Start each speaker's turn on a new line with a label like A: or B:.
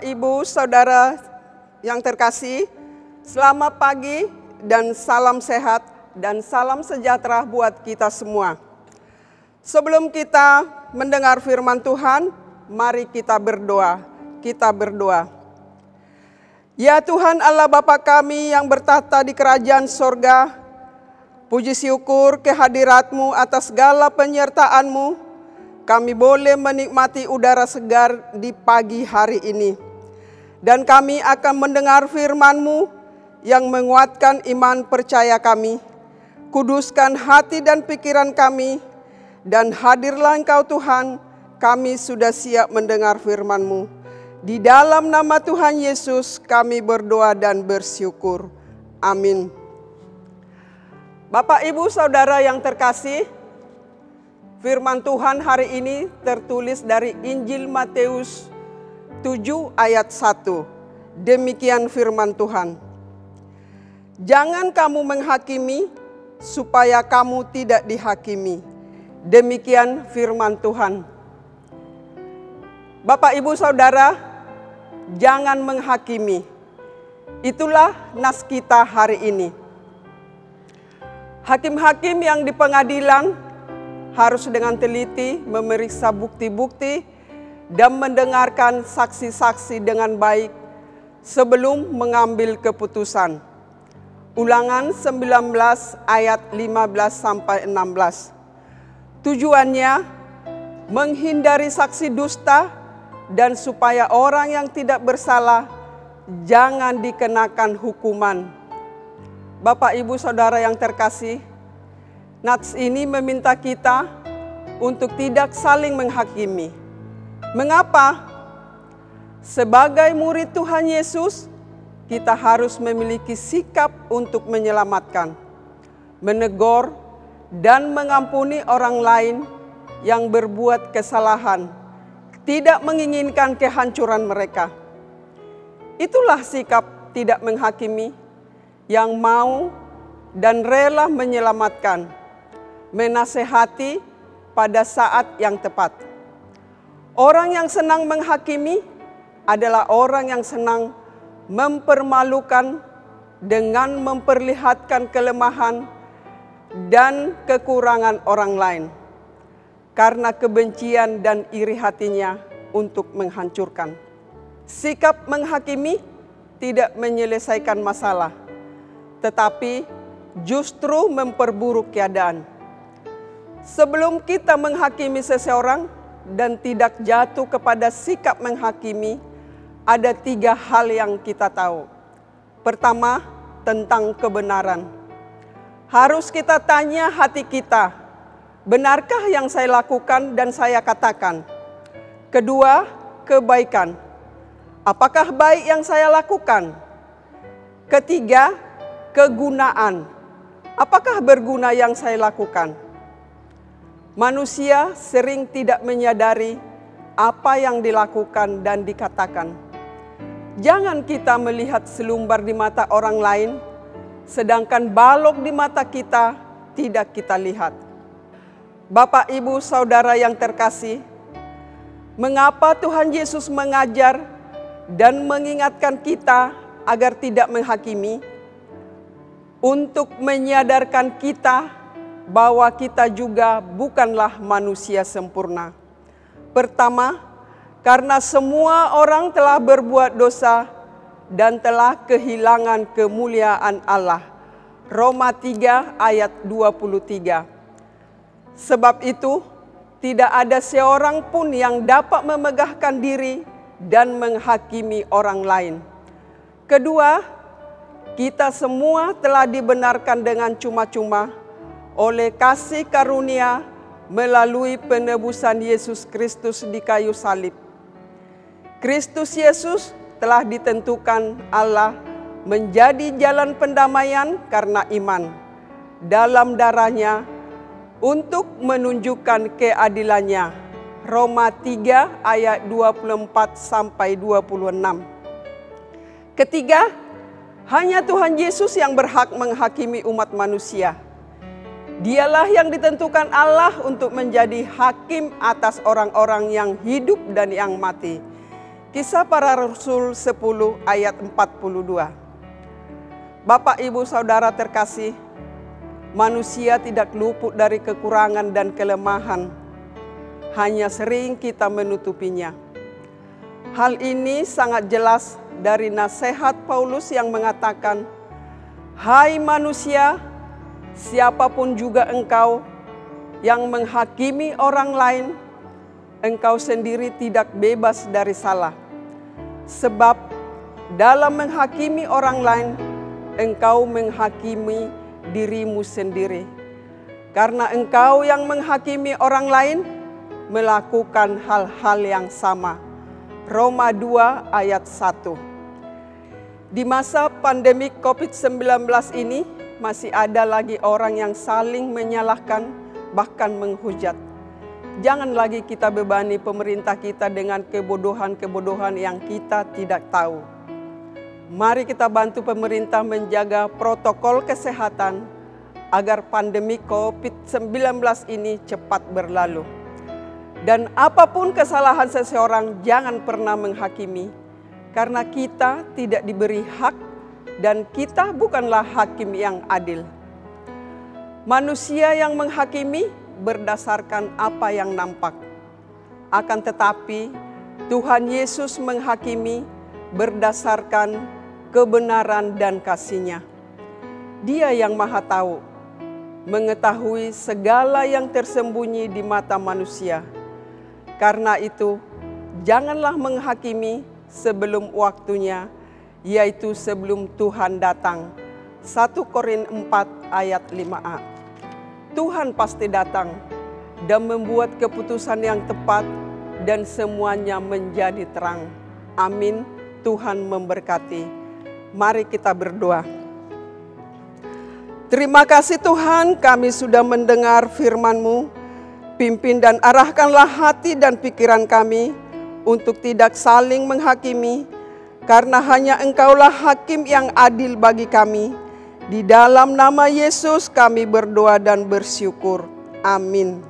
A: Bapak, Ibu, Saudara yang terkasih, selamat pagi dan salam sehat dan salam sejahtera buat kita semua. Sebelum kita mendengar firman Tuhan, mari kita berdoa. Ya Tuhan Allah Bapa kami yang bertahta di kerajaan sorga, puji syukur kehadirat-Mu atas segala penyertaan-Mu. Kami boleh menikmati udara segar di pagi hari ini. Dan kami akan mendengar firman-Mu yang menguatkan iman percaya kami. Kuduskan hati dan pikiran kami. Dan hadirlah Engkau Tuhan, kami sudah siap mendengar firman-Mu. Di dalam nama Tuhan Yesus kami berdoa dan bersyukur. Amin. Bapak, Ibu, Saudara yang terkasih, firman Tuhan hari ini tertulis dari Injil Matius 7 ayat 1. Demikian firman Tuhan. Jangan kamu menghakimi supaya kamu tidak dihakimi. Demikian firman Tuhan. Bapak, Ibu, Saudara, jangan menghakimi. Itulah nas kita hari ini. Hakim-hakim yang di pengadilan harus dengan teliti memeriksa bukti-bukti dan mendengarkan saksi-saksi dengan baik sebelum mengambil keputusan. Ulangan 19 ayat 15-16. Tujuannya menghindari saksi dusta dan supaya orang yang tidak bersalah jangan dikenakan hukuman. Bapak, Ibu, Saudara yang terkasih, nats ini meminta kita untuk tidak saling menghakimi. Mengapa? Sebagai murid Tuhan Yesus, kita harus memiliki sikap untuk menyelamatkan, menegur, dan mengampuni orang lain yang berbuat kesalahan, tidak menginginkan kehancuran mereka. Itulah sikap tidak menghakimi yang mau dan rela menyelamatkan, menasehati pada saat yang tepat. Orang yang senang menghakimi adalah orang yang senang mempermalukan dengan memperlihatkan kelemahan dan kekurangan orang lain karena kebencian dan iri hatinya untuk menghancurkan. Sikap menghakimi tidak menyelesaikan masalah, tetapi justru memperburuk keadaan. Sebelum kita menghakimi seseorang dan tidak jatuh kepada sikap menghakimi, ada 3 hal yang kita tahu. Pertama, tentang kebenaran. Harus kita tanya hati kita, benarkah yang saya lakukan dan saya katakan? Kedua, kebaikan. Apakah baik yang saya lakukan? Ketiga, kegunaan. Apakah berguna yang saya lakukan? Manusia sering tidak menyadari apa yang dilakukan dan dikatakan. Jangan kita melihat selumbar di mata orang lain, sedangkan balok di mata kita tidak kita lihat. Bapak, Ibu, Saudara yang terkasih, mengapa Tuhan Yesus mengajar dan mengingatkan kita agar tidak menghakimi? Untuk menyadarkan kita bahwa kita juga bukanlah manusia sempurna. Pertama, karena semua orang telah berbuat dosa dan telah kehilangan kemuliaan Allah. Roma 3 ayat 23. Sebab itu, tidak ada seorang pun yang dapat memegahkan diri dan menghakimi orang lain. Kedua, kita semua telah dibenarkan dengan cuma-cuma oleh kasih karunia melalui penebusan Yesus Kristus di kayu salib. Kristus Yesus telah ditentukan Allah menjadi jalan pendamaian karena iman dalam darahnya untuk menunjukkan keadilannya. Roma 3 ayat 24-26. Ketiga, hanya Tuhan Yesus yang berhak menghakimi umat manusia. Dialah yang ditentukan Allah untuk menjadi hakim atas orang-orang yang hidup dan yang mati. Kisah Para Rasul 10 ayat 42. Bapak, Ibu, Saudara terkasih, manusia tidak luput dari kekurangan dan kelemahan, hanya sering kita menutupinya. Hal ini sangat jelas dari nasihat Paulus yang mengatakan, "Hai manusia, siapapun juga engkau yang menghakimi orang lain, engkau sendiri tidak bebas dari salah. Sebab dalam menghakimi orang lain, engkau menghakimi dirimu sendiri. Karena engkau yang menghakimi orang lain melakukan hal-hal yang sama." Roma 2 ayat 1. Di masa pandemi COVID-19 ini masih ada lagi orang yang saling menyalahkan, bahkan menghujat. Jangan lagi kita bebani pemerintah kita dengan kebodohan-kebodohan yang kita tidak tahu. Mari kita bantu pemerintah menjaga protokol kesehatan agar pandemi COVID-19 ini cepat berlalu. Dan apapun kesalahan seseorang, jangan pernah menghakimi, karena kita tidak diberi hak dan kita bukanlah hakim yang adil. Manusia yang menghakimi berdasarkan apa yang nampak. Akan tetapi, Tuhan Yesus menghakimi berdasarkan kebenaran dan kasih-Nya. Dia yang Maha Tahu, mengetahui segala yang tersembunyi di mata manusia. Karena itu, janganlah menghakimi sebelum waktunya, yaitu sebelum Tuhan datang. 1 Korintus 4 ayat 5a. Tuhan pasti datang dan membuat keputusan yang tepat dan semuanya menjadi terang. Amin. Tuhan memberkati. Mari kita berdoa. Terima kasih Tuhan, kami sudah mendengar firman-Mu. Pimpin dan arahkanlah hati dan pikiran kami untuk tidak saling menghakimi, karena hanya Engkaulah hakim yang adil bagi kami. Di dalam nama Yesus kami berdoa dan bersyukur. Amin.